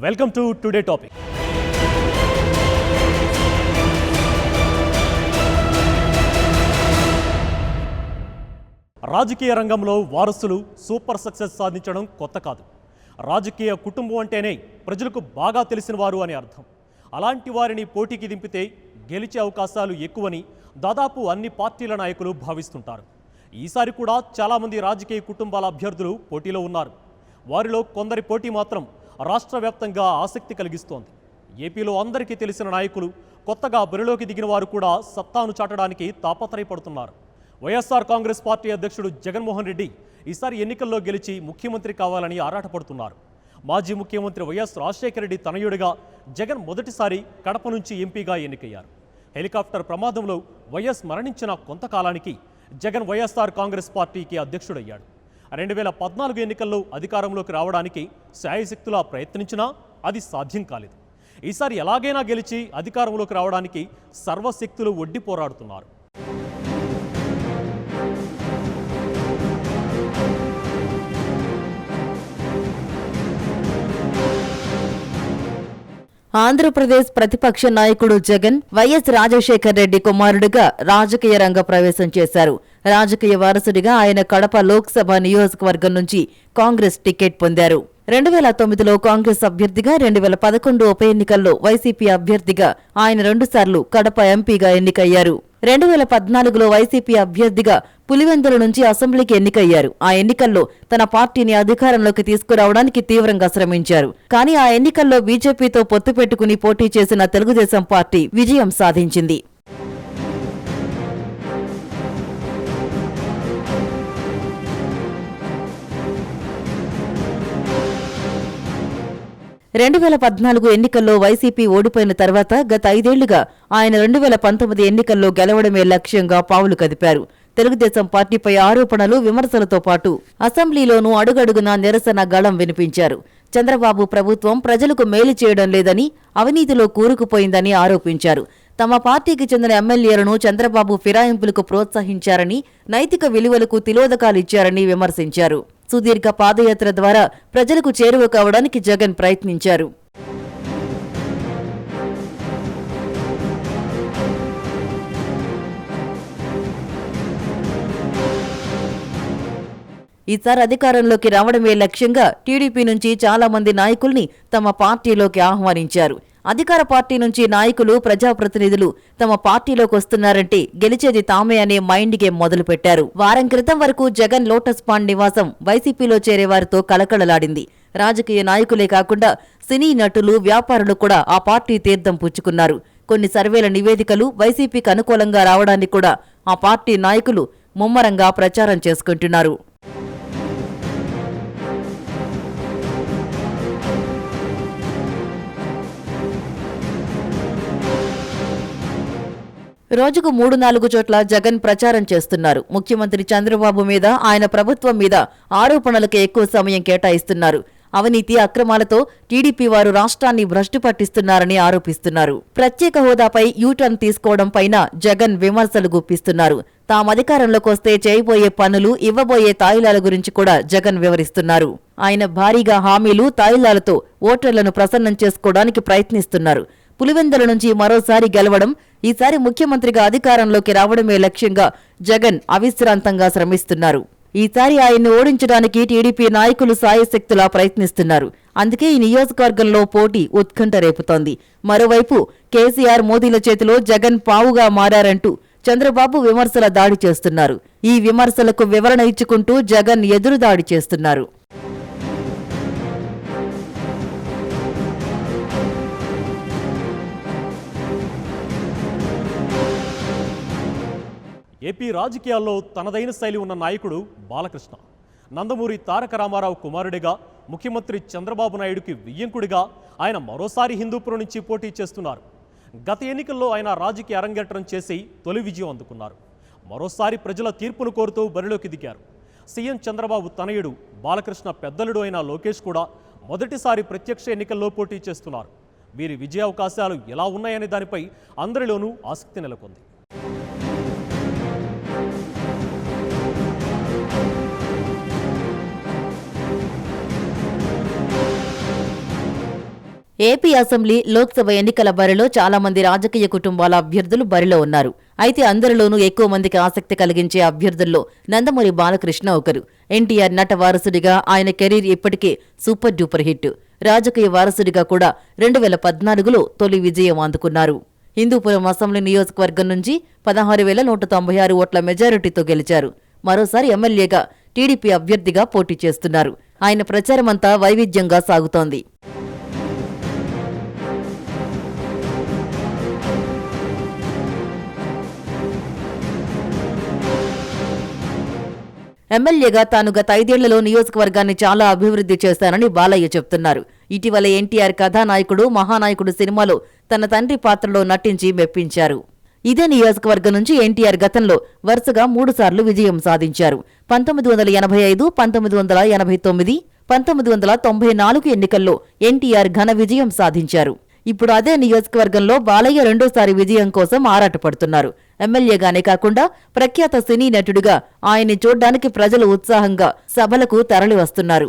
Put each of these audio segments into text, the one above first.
Welcome to today topic. రాజకీయ రంగంలో వారసులు సూపర్ సక్సెస్ సాధించడం కొత్త కాదు. రాజకీయ కుటుంబం అంటేనే ప్రజలకు బాగా తెలిసిన వారు అని అర్థం. అలాంటి వారిని పోటీకి దింపితే గెలిచే అవకాశాలు ఎక్కువని దాదాపు అన్ని పార్టీల నాయకులు భావిస్తుంటారు. ఈసారి కూడా చాలామంది రాజకీయ కుటుంబాల అభ్యర్థులు పోటీలో ఉన్నారు. వారిలో కొందరి పోటీ మాత్రం రాష్ట్ర వ్యాప్తంగా ఆసక్తి కలిగిస్తోంది. ఏపీలో అందరికీ తెలిసిన నాయకులు కొత్తగా బరిలోకి దిగిన వారు కూడా సత్తాను చాటడానికి తాపత్రయపడుతున్నారు. వైఎస్ఆర్ కాంగ్రెస్ పార్టీ అధ్యక్షుడు జగన్మోహన్ రెడ్డి ఈసారి ఎన్నికల్లో గెలిచి ముఖ్యమంత్రి కావాలని ఆరాటపడుతున్నారు. మాజీ ముఖ్యమంత్రి వైఎస్ రాజశేఖర రెడ్డి తనయుడిగా జగన్ మొదటిసారి కడప నుంచి ఎంపీగా ఎన్నికయ్యారు. హెలికాప్టర్ ప్రమాదంలో వైఎస్ మరణించిన కొంతకాలానికి జగన్ వైఎస్ఆర్ కాంగ్రెస్ పార్టీకి అధ్యక్షుడయ్యాడు. 2014 ఎన్నికల్లో అధికారంలోకి రావడానికి శాయశక్తులా ప్రయత్నించినా అది సాధ్యం కాలేదు. ఈసారి ఎలాగైనా గెలిచి అధికారంలోకి రావడానికి సర్వశక్తులు ఒడ్డి పోరాడుతున్నారు. ఆంధ్రప్రదేశ్ ప్రతిపక్ష నాయకుడు జగన్ వైఎస్ రాజశేఖర రెడ్డి కుమారుడిగా రాజకీయ రంగ ప్రవేశం చేశారు. రాజకీయ వారసుడిగా ఆయన కడప లోక్సభ నియోజకవర్గం నుంచి కాంగ్రెస్ టికెట్ పొందారు. 2009లో కాంగ్రెస్ అభ్యర్థిగా, 2011 ఉప ఎన్నికల్లో వైసీపీ అభ్యర్థిగా ఆయన 2 సార్లు కడప ఎంపీగా ఎన్నికయ్యారు. 2014లో వైసీపీ అభ్యర్థిగా పులివెందుల నుంచి అసెంబ్లీకి ఎన్నికయ్యారు. ఆ ఎన్నికల్లో తన పార్టీని అధికారంలోకి తీసుకురావడానికి తీవ్రంగా శ్రమించారు. కానీ ఆ ఎన్నికల్లో బీజేపీతో పొత్తు పెట్టుకుని పోటీ చేసిన తెలుగుదేశం పార్టీ విజయం సాధించింది. రెండు 2014 ఎన్నికల్లో వైసీపీ ఓడిపోయిన తర్వాత గత 5 ఏళ్లుగా ఆయన 2019 ఎన్నికల్లో గెలవడమే లక్ష్యంగా పావులు కదిపారు. తెలుగుదేశం పార్టీపై ఆరోపణలు, విమర్శలతో పాటు అసెంబ్లీలోనూ అడుగడుగునా నిరసన గళం వినిపించారు. చంద్రబాబు ప్రభుత్వం ప్రజలకు మేలు చేయడం లేదని, అవినీతిలో కూరుకుపోయిందని ఆరోపించారు. తమ పార్టీకి చెందిన ఎమ్మెల్యేలను చంద్రబాబు ఫిరాయింపులకు ప్రోత్సహించారని, నైతిక విలువలకు తిలోదకాలిచ్చారని విమర్శించారు. సుదీర్ఘ పాదయాత్ర ద్వారా ప్రజలకు చేరువ కావడానికి జగన్ ప్రయత్నించారు. ఈసారి అధికారంలోకి రావడమే లక్ష్యంగా టీడీపీ నుంచి చాలా మంది నాయకుల్ని తమ పార్టీలోకి ఆహ్వానించారు. అధికార పార్టీ నుంచి నాయకులు, ప్రజాప్రతినిధులు తమ పార్టీలోకి వస్తున్నారంటే గెలిచేది తామే అనే మైండ్ గేమ్ మొదలుపెట్టారు. వారం క్రితం వరకు జగన్ లోటస్ పాండ్ నివాసం వైసీపీలో చేరేవారితో కలకలలాడింది. రాజకీయ నాయకులే కాకుండా సినీ నటులు, వ్యాపారులు కూడా ఆ పార్టీ తీర్థం పుచ్చుకున్నారు. కొన్ని సర్వేల నివేదికలు వైసీపీకి అనుకూలంగా రావడానికి కూడా ఆ పార్టీ నాయకులు ముమ్మరంగా ప్రచారం చేసుకుంటున్నారు. రోజుకు 3-4 చోట్ల జగన్ ప్రచారం చేస్తున్నారు. ముఖ్యమంత్రి చంద్రబాబు మీద, ఆయన ప్రభుత్వం మీద ఆరోపణలకు ఎక్కువ సమయం కేటాయిస్తున్నారు. అవినీతి, అక్రమాలతో టీడీపీ వారు రాష్ట్రాన్ని భ్రష్టు పట్టిస్తున్నారని ఆరోపిస్తున్నారు. ప్రత్యేక హోదాపై యూటర్న్ తీసుకోవడం పైన జగన్ విమర్శలు గుప్పిస్తున్నారు. తామధికారంలోకి వస్తే చేయబోయే పనులు, ఇవ్వబోయే తాయిలాల గురించి కూడా జగన్ వివరిస్తున్నారు. ఆయన భారీగా హామీలు, తాయిలాలతో ఓటర్లను ప్రసన్నం చేసుకోవడానికి ప్రయత్నిస్తున్నారు. పులివెందుల నుంచి మరోసారి గెలవడం, ఈసారి ముఖ్యమంత్రిగా అధికారంలోకి రావడమే లక్ష్యంగా జగన్ అవిశ్రాంతంగా శ్రమిస్తున్నారు. ఈసారి ఆయన్ని ఓడించడానికి టీడీపీ నాయకులు సాయశక్తులా ప్రయత్నిస్తున్నారు. అందుకే ఈ నియోజకవర్గంలో పోటీ ఉత్కంఠ రేపుతోంది. మరోవైపు కేసీఆర్, మోదీల చేతిలో జగన్ పావుగా మారారంటూ చంద్రబాబు విమర్శల దాడి చేస్తున్నారు. ఈ విమర్శలకు వివరణ ఇచ్చుకుంటూ జగన్ ఎదురుదాడి చేస్తున్నారు. ఏపీ రాజకీయాల్లో తనదైన శైలి ఉన్న నాయకుడు బాలకృష్ణ. నందమూరి తారక రామారావు కుమారుడిగా, ముఖ్యమంత్రి చంద్రబాబు నాయుడుకి వియ్యంకుడిగా ఆయన మరోసారి హిందూపురం నుంచి పోటీ చేస్తున్నారు. గత ఎన్నికల్లో ఆయన రాజకీయ అరంగేట్రం చేసి తొలి విజయం అందుకున్నారు. మరోసారి ప్రజల తీర్పును కోరుతూ బరిలోకి దిగారు. సీఎం చంద్రబాబు తనయుడు, బాలకృష్ణ పెద్దలుడు అయిన లోకేష్ కూడా మొదటిసారి ప్రత్యక్ష ఎన్నికల్లో పోటీ చేస్తున్నారు. వీరి విజయ అవకాశాలు ఎలా ఉన్నాయనే దానిపై అందరిలోనూ ఆసక్తి నెలకొంది. ఏపీ అసెంబ్లీ, లోక్సభ ఎన్నికల బరిలో చాలా మంది రాజకీయ కుటుంబాల అభ్యర్థులు బరిలో ఉన్నారు. అయితే అందరిలోనూ ఎక్కువ మందికి ఆసక్తి కలిగించే అభ్యర్థుల్లో నందమూరి బాలకృష్ణ ఒకరు. ఎన్టీఆర్ నట వారసుడిగా ఆయన కెరీర్ ఇప్పటికే సూపర్ డూపర్ హిట్. రాజకీయ వారసుడిగా కూడా 2014లో తొలి విజయం అందుకున్నారు. హిందూపురం అసెంబ్లీ నియోజకవర్గం నుంచి 16,196 ఓట్ల మెజారిటీతో గెలిచారు. మరోసారి ఎమ్మెల్యేగా టీడీపీ అభ్యర్థిగా పోటీ చేస్తున్నారు. ఆయన ప్రచారమంతా వైవిధ్యంగా సాగుతోంది. ఎమ్మెల్యేగా తాను గత 5 ఏళ్లలో నియోజకవర్గాన్ని చాలా అభివృద్ధి చేశానని బాలయ్య చెప్తున్నారు. ఇటీవల ఎన్టీఆర్ కథానాయకుడు, మహానాయకుడు సినిమాలో తన తండ్రి పాత్రలో నటించి మెప్పించారు. ఇదే నియోజకవర్గం నుంచి ఎన్టీఆర్ గతంలో వరుసగా 3 సార్లు విజయం సాధించారు. 1985, 1989, 1994 ఎన్నికల్లో ఎన్టీఆర్ ఘన విజయం సాధించారు. ఇప్పుడు అదే నియోజకవర్గంలో బాలయ్య రెండోసారి విజయం కోసం ఆరాటపడుతున్నారు. ఎమ్మెల్యేగానే కాకుండా ప్రఖ్యాత సినీ నటుడిగా ఆయన్ని చూడ్డానికి ప్రజలు ఉత్సాహంగా సభలకు తరలివస్తున్నారు.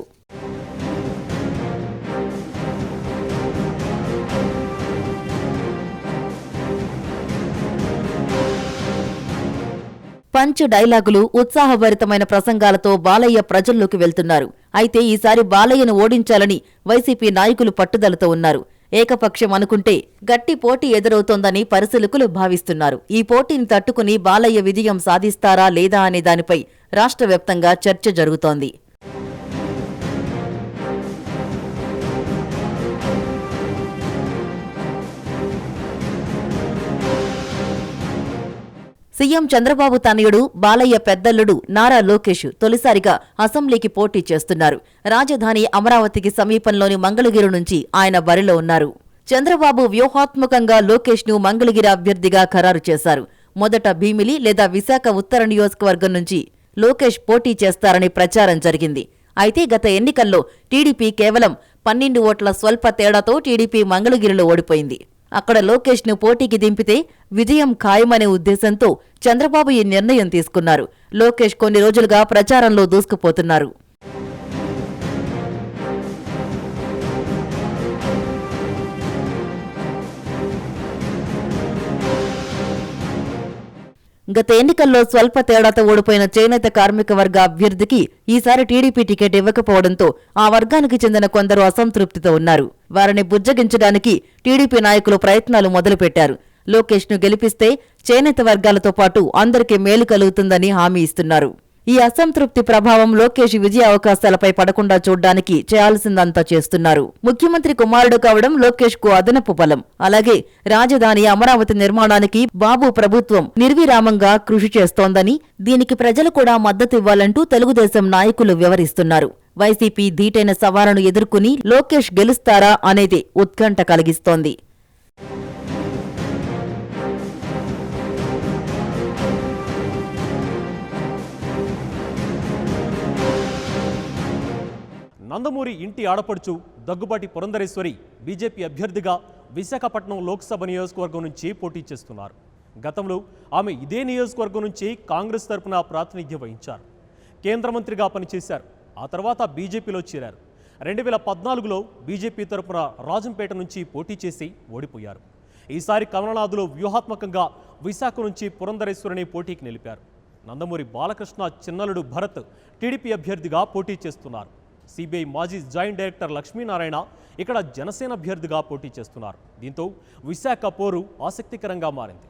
పంచ్ డైలాగులు, ఉత్సాహభరితమైన ప్రసంగాలతో బాలయ్య ప్రజల్లోకి వెళ్తున్నారు. అయితే ఈసారి బాలయ్యను ఓడించాలని వైసీపీ నాయకులు పట్టుదలతో ఉన్నారు. ఏకపక్షం అనుకుంటే గట్టి పోటీ ఎదురవుతోందని పరిశీలకులు భావిస్తున్నారు. ఈ పోటీని తట్టుకుని బాలయ్య విజయం సాధిస్తారా లేదా అనే దానిపై రాష్ట్ర వ్యాప్తంగా చర్చ జరుగుతోంది. సీఎం చంద్రబాబు తనయుడు, బాలయ్య పెద్దల్లుడు నారా లోకేష్ తొలిసారిగా అసెంబ్లీకి పోటీ చేస్తున్నారు. రాజధాని అమరావతికి సమీపంలోని మంగళగిరి నుంచి ఆయన బరిలో ఉన్నారు. చంద్రబాబు వ్యూహాత్మకంగా లోకేష్ ను మంగళగిరి అభ్యర్థిగా ఖరారు చేశారు. మొదట భీమిలి లేదా విశాఖ ఉత్తర నియోజకవర్గం నుంచి లోకేష్ పోటీ చేస్తారని ప్రచారం జరిగింది. అయితే గత ఎన్నికల్లో టీడీపీ కేవలం 12 ఓట్ల స్వల్ప తేడాతో టీడీపీ మంగళగిరిలో ఓడిపోయింది. అక్కడ లోకేష్ ను పోటీకి దింపితే విజయం ఖాయమనే ఉద్దేశంతో చంద్రబాబు ఈ నిర్ణయం తీసుకున్నారు. లోకేష్ కొన్ని రోజులుగా ప్రచారంలో దూసుకుపోతున్నారు. గత ఎన్నికల్లో స్వల్ప తేడాతో ఓడిపోయిన చేనేత కార్మిక వర్గ అభ్యర్థికి ఈసారి టీడీపీ టికెట్ ఇవ్వకపోవడంతో ఆ వర్గానికి చెందిన కొందరు అసంతృప్తితో ఉన్నారు. వారిని బుజ్జగించడానికి టీడీపీ నాయకులు ప్రయత్నాలు మొదలుపెట్టారు. లోకేష్ ను గెలిపిస్తే చేనేత వర్గాలతో పాటు అందరికీ మేలు కలుగుతుందని హామీ ఇస్తున్నారు. ఈ అసంతృప్తి ప్రభావం లోకేష్ విజయ అవకాశాలపై పడకుండా చూడ్డానికి చేయాల్సిందంతా చేస్తున్నారు. ముఖ్యమంత్రి కుమారుడు కావడం లోకేష్ కు అదనపు బలం. అలాగే రాజధాని అమరావతి నిర్మాణానికి బాబు ప్రభుత్వం నిర్విరామంగా కృషి చేస్తోందని, దీనికి ప్రజలు కూడా మద్దతివ్వాలంటూ తెలుగుదేశం నాయకులు వివరిస్తున్నారు. వైసీపీ ధీటైన సవాలును ఎదుర్కొని లోకేష్ గెలుస్తారా అనేది ఉత్కంఠ కలిగిస్తోంది. నందమూరి ఇంటి ఆడపడుచు దగ్గుబాటి పురంధరేశ్వరి బీజేపీ అభ్యర్థిగా విశాఖపట్నం లోక్సభ నియోజకవర్గం నుంచి పోటీ చేస్తున్నారు. గతంలో ఆమె ఇదే నియోజకవర్గం నుంచి కాంగ్రెస్ తరపున ప్రాతినిధ్యం వహించారు. కేంద్ర మంత్రిగా పనిచేశారు. ఆ తర్వాత బీజేపీలో చేరారు. 2014లో బీజేపీ తరపున రాజంపేట నుంచి పోటీ చేసి ఓడిపోయారు. ఈసారి కమలనాథులో వ్యూహాత్మకంగా విశాఖ నుంచి పురంధరేశ్వరిని పోటీకి నిలిపారు. నందమూరి బాలకృష్ణ చిన్నలుడు భరత్ టీడీపీ అభ్యర్థిగా పోటీ చేస్తున్నారు. సిబిఐ మాజీ జాయింట్ డైరెక్టర్ లక్ష్మీనారాయణ ఇక్కడ జనసేన అభ్యర్థిగా పోటీ చేస్తున్నారు. దీంతో విశాఖ పోరు ఆసక్తికరంగా మారింది.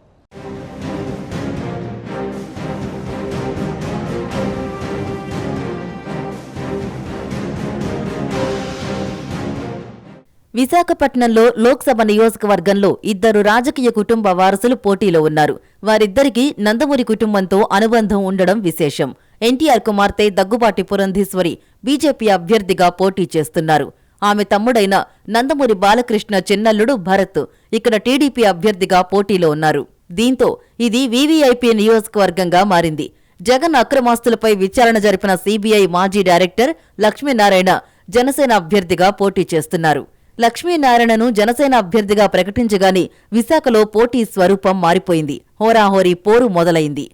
విశాఖపట్నంలో లోక్సభ నియోజకవర్గంలో 2 రాజకీయ కుటుంబ వారసులు పోటీలో ఉన్నారు. వారిద్దరికీ నందమూరి కుటుంబంతో అనుబంధం ఉండడం విశేషం. ఎన్టీఆర్ కుమార్తె దగ్గుబాటి పురంధేశ్వరి బీజేపీ అభ్యర్థిగా పోటీ చేస్తున్నారు. ఆమె తమ్ముడైన నందమూరి బాలకృష్ణ చిన్నల్లుడు భరత్ ఇక్కడ టీడీపీ అభ్యర్థిగా పోటీలో ఉన్నారు. దీంతో ఇది వీవీఐపీ నియోజకవర్గంగా మారింది. జగన్ అక్రమాస్తులపై విచారణ జరిపిన సిబిఐ మాజీ డైరెక్టర్ లక్ష్మీనారాయణ జనసేన అభ్యర్థిగా పోటీ చేస్తున్నారు. లక్ష్మీనారాయణను జనసేన అభ్యర్థిగా ప్రకటించగానే విశాఖలో పోటీ స్వరూపం మారిపోయింది. హోరాహోరీ పోరు మొదలైంది.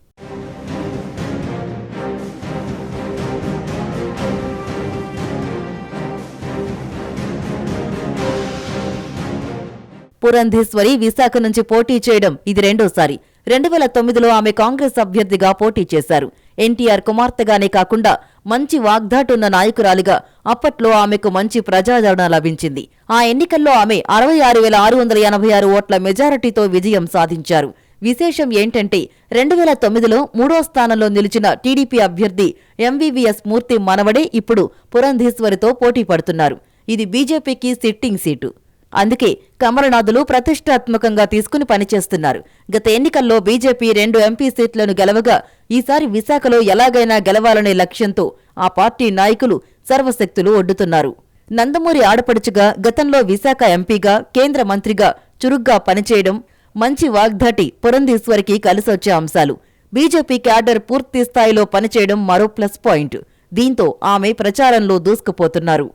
పురంధేశ్వరి విశాఖ నుంచి పోటీ చేయడం ఇది రెండోసారి. 2009లో ఆమె కాంగ్రెస్ అభ్యర్థిగా పోటీ చేశారు. ఎన్టీఆర్ కుమార్తెగానే కాకుండా మంచి వాగ్దాటున్న నాయకురాలిగా అప్పట్లో ఆమెకు మంచి ప్రజాదరణ లభించింది. ఆ ఎన్నికల్లో ఆమె 66,686 ఓట్ల మెజారిటీతో విజయం సాధించారు. విశేషం ఏంటంటే 2009లో 3వ స్థానంలో నిలిచిన టీడీపీ అభ్యర్థి ఎంవీవీఎస్ మూర్తి మనవడే ఇప్పుడు పురంధేశ్వరితో పోటీ పడుతున్నారు. ఇది బీజేపీకి సిట్టింగ్ సీటు. అందుకే కమలనాథులు ప్రతిష్టాత్మకంగా తీసుకుని పనిచేస్తున్నారు. గత ఎన్నికల్లో బీజేపీ 2 ఎంపీ సీట్లను గెలవగా ఈసారి విశాఖలో ఎలాగైనా గెలవాలనే లక్ష్యంతో ఆ పార్టీ నాయకులు సర్వశక్తులు ఒడ్డుతున్నారు. నందమూరి ఆడపడుచుగా గతంలో విశాఖ ఎంపీగా కేంద్ర మంత్రిగా చురుగ్గా పనిచేయడం, మంచి వాగ్దాటి పురంధేశ్వరికి కలిసొచ్చే అంశాలు. బీజేపీ క్యాడర్ పూర్తి స్థాయిలో పనిచేయడం మరో ప్లస్ పాయింట్. దీంతో ఆమె ప్రచారంలో దూసుకుపోతున్నారు.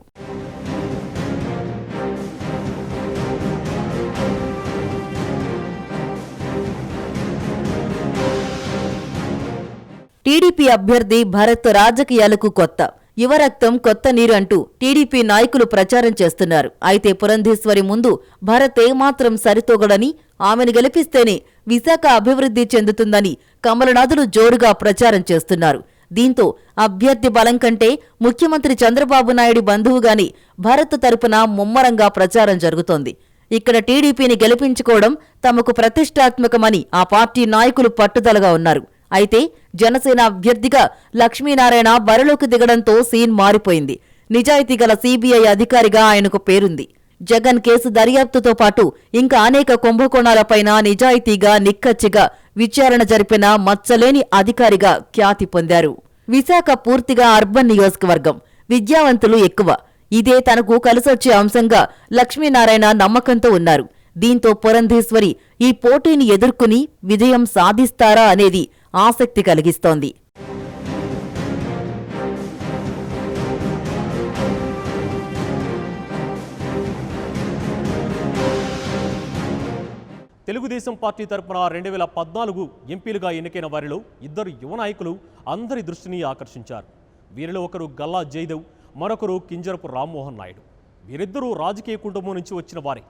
టీడీపీ అభ్యర్థి భరత్ రాజకీయాలకు కొత్త. యువరక్తం కొత్త నీరు అంటూ టీడీపీ నాయకులు ప్రచారం చేస్తున్నారు. అయితే పురంధేశ్వరి ముందు భరత్ ఏమాత్రం సరితూగడని, ఆమెను గెలిపిస్తేనే విశాఖ అభివృద్ధి చెందుతుందని కమలనాథులు జోరుగా ప్రచారం చేస్తున్నారు. దీంతో అభ్యర్థి బలం కంటే ముఖ్యమంత్రి చంద్రబాబు నాయుడు బంధువుగాని భరత్ తరపున ముమ్మరంగా ప్రచారం జరుగుతోంది. ఇక్కడ టీడీపీని గెలిపించుకోవడం తమకు ప్రతిష్టాత్మకమని ఆ పార్టీ నాయకులు పట్టుదలగా ఉన్నారు. అయితే జనసేన అభ్యర్థిగా లక్ష్మీనారాయణ బరిలోకి దిగడంతో సీన్ మారిపోయింది. నిజాయితీ గల సీబీఐ అధికారిగా ఆయనకు పేరుంది. జగన్ కేసు దర్యాప్తుతో పాటు ఇంకా అనేక కుంభకోణాలపైన నిజాయితీగా నిక్కచ్చిగా విచారణ జరిపిన మచ్చలేని అధికారిగా ఖ్యాతి పొందారు. విశాఖ పూర్తిగా అర్బన్ నియోజకవర్గం, విద్యావంతులు ఎక్కువ. ఇదే తనకు కలిసొచ్చే అంశంగా లక్ష్మీనారాయణ నమ్మకంతో ఉన్నారు. దీంతో పురంధేశ్వరి ఈ పోటీని ఎదుర్కొని విజయం సాధిస్తారా అనేది ఆసక్తి కలిగిస్తోంది. తెలుగుదేశం పార్టీ తరపున 2014 ఎంపీలుగా ఎన్నికైన వారిలో 2 యువ నాయకులు అందరి దృష్టిని ఆకర్షించారు. వీరిలో ఒకరు గల్లా జయదేవ్, మరొకరు కింజరపు రామ్మోహన్ నాయుడు. వీరిద్దరూ రాజకీయ కుటుంబం నుంచి వచ్చిన వారే.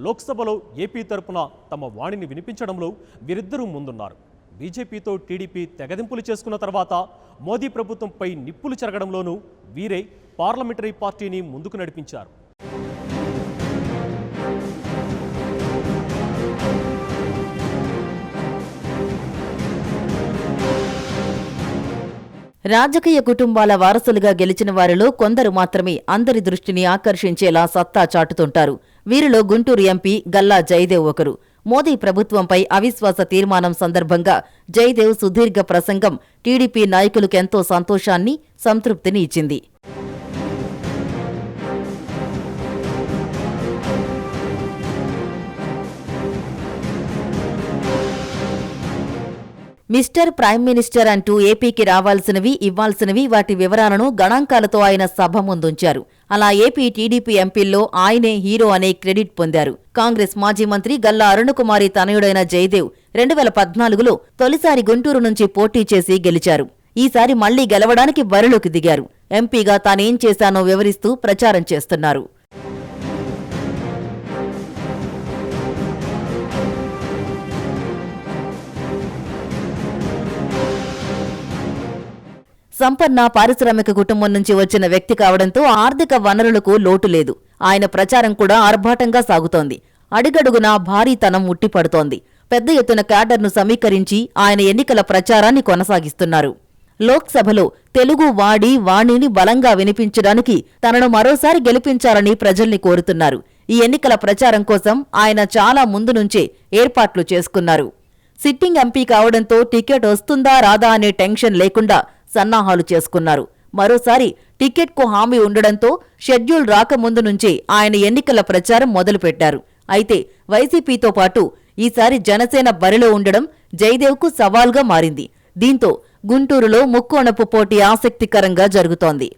లోక్సభలో ఏపీ తరపున తమ వాణిని వినిపించడంలో వీరిద్దరూ ముందున్నారు. బీజేపీతో టీడీపీ తెగదింపులు చేసుకున్న తర్వాత మోదీ ప్రభుత్వంపై నిప్పులు చెరగడంలోనూ వీరే పార్లమెంటరీ పార్టీని ముందుకు నడిపించారు. రాజకీయ కుటుంబాల వారసులుగా గెలిచిన వారిలో కొందరు మాత్రమే అందరి దృష్టిని ఆకర్షించేలా సత్తా చాటుతుంటారు. వీరిలో గుంటూరు ఎంపీ గల్లా జయదేవ్ ఒకరు. మోదీ ప్రభుత్వంపై అవిశ్వాస తీర్మానం సందర్భంగా జయదేవ్ సుదీర్ఘ ప్రసంగం టీడీపీ నాయకులకెంతో సంతోషాన్ని, సంతృప్తిని ఇచ్చింది. మిస్టర్ ప్రైమ్ మినిస్టర్ అంటూ ఏపీకి రావాల్సినవి, ఇవ్వాల్సినవి వాటి వివరాలను గణాంకాలతో ఆయన సభ ముందుంచారు. అలా ఏపీ టీడీపీ ఎంపీల్లో ఆయనే హీరో అనే క్రెడిట్ పొందారు. కాంగ్రెస్ మాజీ మంత్రి గల్లా అరుణకుమారి తనయుడైన జయదేవ్ 2014లో తొలిసారి గుంటూరు నుంచి పోటీ చేసి గెలిచారు. ఈసారి మళ్లీ గెలవడానికి బరిలోకి దిగారు. ఎంపీగా తానేం చేశానో వివరిస్తూ ప్రచారం చేస్తున్నారు. సంపన్న పారిశ్రామిక కుటుంబం నుంచి వచ్చిన వ్యక్తి కావడంతో ఆర్థిక వనరులకు లోటు లేదు. ఆయన ప్రచారం కూడా ఆర్భాటంగా సాగుతోంది. అడుగడుగునా భారీతనం ఉట్టిపడుతోంది. పెద్ద ఎత్తున క్యాడర్ను సమీకరించి ఆయన ఎన్నికల ప్రచారాన్ని కొనసాగిస్తున్నారు. లోక్సభలో తెలుగు వాణిని బలంగా వినిపించడానికి తనను మరోసారి గెలిపించాలని ప్రజల్ని కోరుతున్నారు. ఈ ఎన్నికల ప్రచారం కోసం ఆయన చాలా ముందు నుంచే ఏర్పాట్లు చేసుకున్నారు. సిట్టింగ్ ఎంపీ కావడంతో టికెట్ వస్తుందా రాదా అనే టెన్షన్ లేకుండా సన్నాహాలు చేసుకున్నారు. మరోసారి టికెట్కు హామీ ఉండడంతో షెడ్యూల్ రాకముందు నుంచే ఆయన ఎన్నికల ప్రచారం మొదలుపెట్టారు. అయితే వైసీపీతో పాటు ఈసారి జనసేన బరిలో ఉండడం జయదేవ్కు సవాల్గా మారింది. దీంతో గుంటూరులో ముక్కోణపు పోటీ ఆసక్తికరంగా జరుగుతోంది.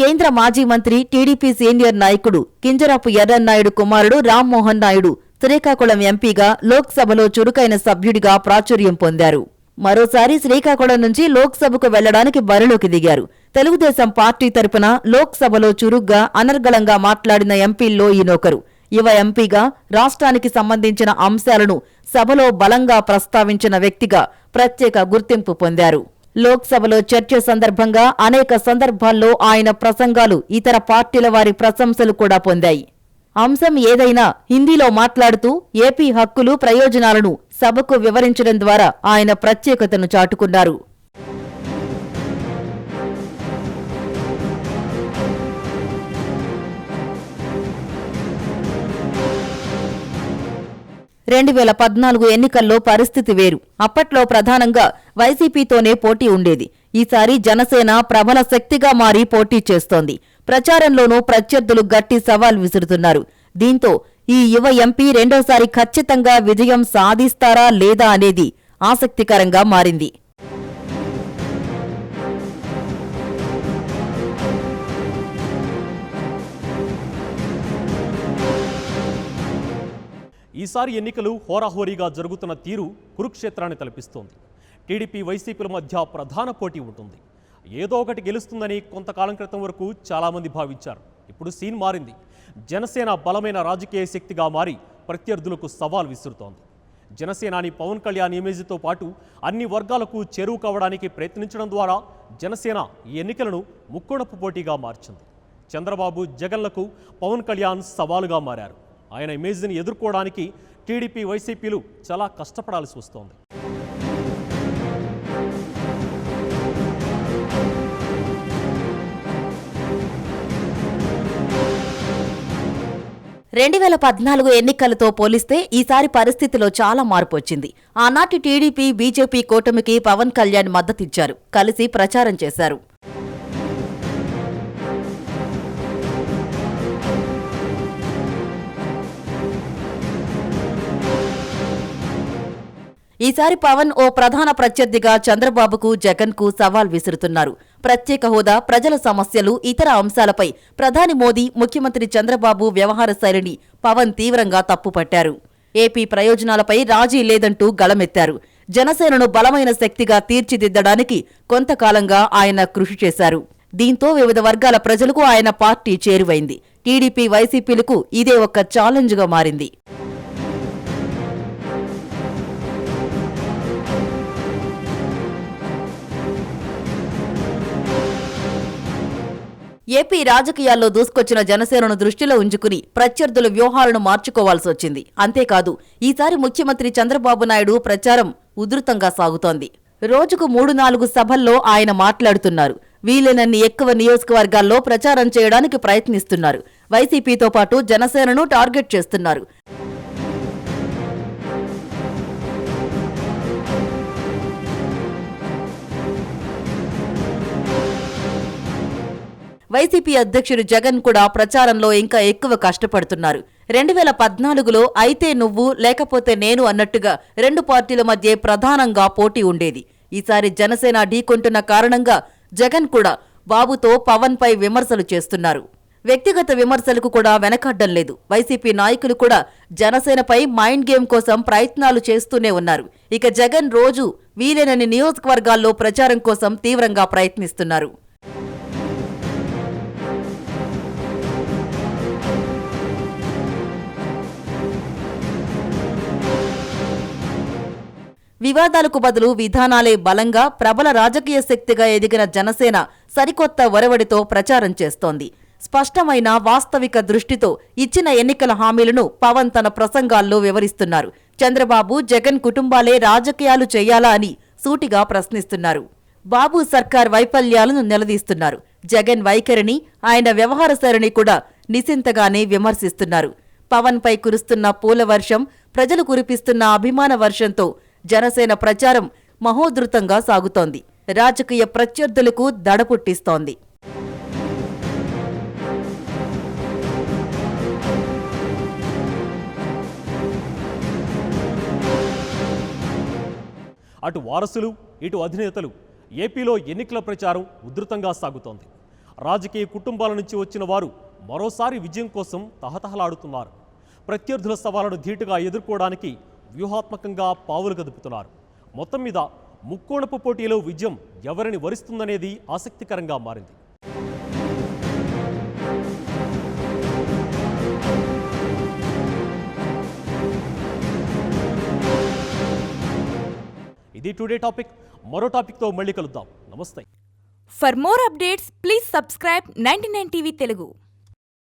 కేంద్ర మాజీ మంత్రి టీడీపీ సీనియర్ నాయకుడు కింజరాపు ఎర్రన్నాయుడు కుమారుడు రామ్మోహన్ నాయుడు శ్రీకాకుళం ఎంపీగా లోక్సభలో చురుకైన సభ్యుడిగా ప్రాచుర్యం పొందారు. మరోసారి శ్రీకాకుళం నుంచి లోక్సభకు వెళ్లడానికి బరిలోకి దిగారు. తెలుగుదేశం పార్టీ తరపున లోక్సభలో చురుగ్గా అనర్గళంగా మాట్లాడిన ఎంపీల్లో ఈయనొకరు. యువ ఎంపీగా రాష్ట్రానికి సంబంధించిన అంశాలను సభలో బలంగా ప్రస్తావించిన వ్యక్తిగా ప్రత్యేక గుర్తింపు పొందారు. లోక్సభలో చర్చ సందర్భంగా అనేక సందర్భాల్లో ఆయన ప్రసంగాలు ఇతర పార్టీల వారి ప్రశంసలు కూడా పొందాయి. అంశం ఏదైనా హిందీలో మాట్లాడుతూ ఏపీ హక్కులు, ప్రయోజనాలను సభకు వివరించడం ద్వారా ఆయన ప్రత్యేకతను చాటుకున్నారు. రెండు 2014 ఎన్నికల్లో పరిస్థితి వేరు. అప్పట్లో ప్రధానంగా వైసీపీతోనే పోటీ ఉండేది. ఈసారి జనసేన ప్రబల శక్తిగా మారి పోటీ చేస్తోంది. ప్రచారంలోనూ ప్రత్యర్థులు గట్టి సవాల్ విసురుతున్నారు. దీంతో ఈ యువ ఎంపీ రెండోసారి ఖచ్చితంగా విజయం సాధిస్తారా లేదా అనేది ఆసక్తికరంగా మారింది. ఈసారి ఎన్నికలు హోరాహోరీగా జరుగుతున్న తీరు కురుక్షేత్రాన్ని తలపిస్తోంది. టీడీపీ, వైసీపీల మధ్య ప్రధాన పోటీ ఉంటుంది. ఏదో ఒకటి గెలుస్తుందని కొంతకాలం క్రితం వరకు చాలామంది భావించారు. ఇప్పుడు సీన్ మారింది. జనసేన బలమైన రాజకీయ శక్తిగా మారి ప్రత్యర్థులకు సవాల్ విసురుతోంది. జనసేనాని పవన్ కళ్యాణ్ ఇమేజ్తో పాటు అన్ని వర్గాలకు చేరువ కావడానికి ప్రయత్నించడం ద్వారా జనసేన ఈ ఎన్నికలను ముక్కోణపు పోటీగా మార్చింది. చంద్రబాబు, జగన్లకు పవన్ కళ్యాణ్ సవాలుగా మారారు. ఆయన ఇమేజ్ని ఎదుర్కోవడానికి టీడీపీ, వైసీపీలు చాలా కష్టపడాల్సి వస్తోంది. రెండు 2014 ఎన్నికలతో పోలిస్తే ఈసారి పరిస్థితిలో చాలా మార్పు వచ్చింది. ఆనాటి టీడీపీ, బీజేపీ కూటమికి పవన్ కళ్యాణ్ మద్దతిచ్చారు. కలిసి ప్రచారం చేశారు. ఈసారి పవన్ ఓ ప్రధాన ప్రత్యర్థిగా చంద్రబాబుకు, జగన్కు సవాల్ విసురుతున్నారు. ప్రత్యేక హోదా, ప్రజల సమస్యలు, ఇతర అంశాలపై ప్రధాని మోదీ, ముఖ్యమంత్రి చంద్రబాబు వ్యవహార శైలిని పవన్ తీవ్రంగా తప్పుపట్టారు. ఏపీ ప్రయోజనాలపై రాజీ లేదంటూ గళమెత్తారు. జనసేనను బలమైన శక్తిగా తీర్చిదిద్దడానికి కొంతకాలంగా ఆయన కృషి చేశారు. దీంతో వివిధ వర్గాల ప్రజలకు ఆయన పార్టీ చేరువైంది. టీడీపీ, వైసీపీలకు ఇదే ఒక ఛాలెంజ్గా మారింది. ఏపీ రాజకీయాల్లో దూసుకొచ్చిన జనసేనను దృష్టిలో ఉంచుకుని ప్రత్యర్థుల వ్యూహాలను మార్చుకోవాల్సి వచ్చింది. అంతేకాదు, ఈసారి ముఖ్యమంత్రి చంద్రబాబు నాయుడు ప్రచారం ఉధృతంగా సాగుతోంది. రోజుకు 3-4 సభల్లో ఆయన మాట్లాడుతున్నారు. వీలైనన్ని ఎక్కువ నియోజకవర్గాల్లో ప్రచారం చేయడానికి ప్రయత్నిస్తున్నారు. వైసీపీతో పాటు జనసేనను టార్గెట్ చేస్తున్నారు. వైసీపీ అధ్యక్షుడు జగన్ కూడా ప్రచారంలో ఇంకా ఎక్కువ కష్టపడుతున్నారు. 2014లో అయితే నువ్వు లేకపోతే నేను అన్నట్టుగా రెండు పార్టీల మధ్య ప్రధానంగా పోటీ ఉండేది. ఈసారి జనసేన ఢీకొంటున్న కారణంగా జగన్ కూడా బాబుతో పవన్ పై విమర్శలు చేస్తున్నారు. వ్యక్తిగత విమర్శలకు కూడా వెనకడ్డం లేదు. వైసీపీ నాయకులు కూడా జనసేనపై మైండ్ గేమ్ కోసం ప్రయత్నాలు చేస్తూనే ఉన్నారు. ఇక జగన్ రోజు వీలైనన్ని నియోజకవర్గాల్లో ప్రచారం కోసం తీవ్రంగా ప్రయత్నిస్తున్నారు. వివాదాలకు బదులు విధానాలే బలంగా ప్రబల రాజకీయ శక్తిగా ఎదిగిన జనసేన సరికొత్త ఒరవడితో ప్రచారం చేస్తోంది. స్పష్టమైన వాస్తవిక దృష్టితో ఇచ్చిన ఎన్నికల హామీలను పవన్ తన ప్రసంగాల్లో వివరిస్తున్నారు. చంద్రబాబు, జగన్ కుటుంబాలే రాజకీయాలు చేయాలా అని సూటిగా ప్రశ్నిస్తున్నారు. బాబు సర్కార్ వైఫల్యాలను నిలదీస్తున్నారు. జగన్ వైఖరిని, ఆయన వ్యవహార శైలిని కూడా నిశితంగానే విమర్శిస్తున్నారు. పవన్ పై కురుస్తున్న పూల వర్షం, ప్రజలు కురిపిస్తున్న అభిమాన వర్షంతో జనసేన ప్రచారం మహోధృతంగా సాగుతోంది. రాజకీయ ప్రత్యర్థులకు దడ పుట్టిస్తోంది. అటు వారసులు, ఇటు అధినేతలు ఏపీలో ఎన్నికల ప్రచారం ఉధృతంగా సాగుతోంది. రాజకీయ కుటుంబాల నుంచి వచ్చిన వారు మరోసారి విజయం కోసం తహతహలాడుతున్నారు. ప్రత్యర్థుల సవాళ్లను ధీటుగా ఎదుర్కోవడానికి వ్యూహాత్మకంగా పావులు కదుపుతున్నారు. మొత్తం మీద ముక్కోణపు పోటీలో విజయం ఎవరిని వరిస్తుందనేది ఆసక్తికరంగా మారింది. ఇది టుడే టాపిక్. మరో టాపిక్తో మళ్ళీ కలుద్దాం. నమస్తే. For more updates, please subscribe 99 TV Telugu.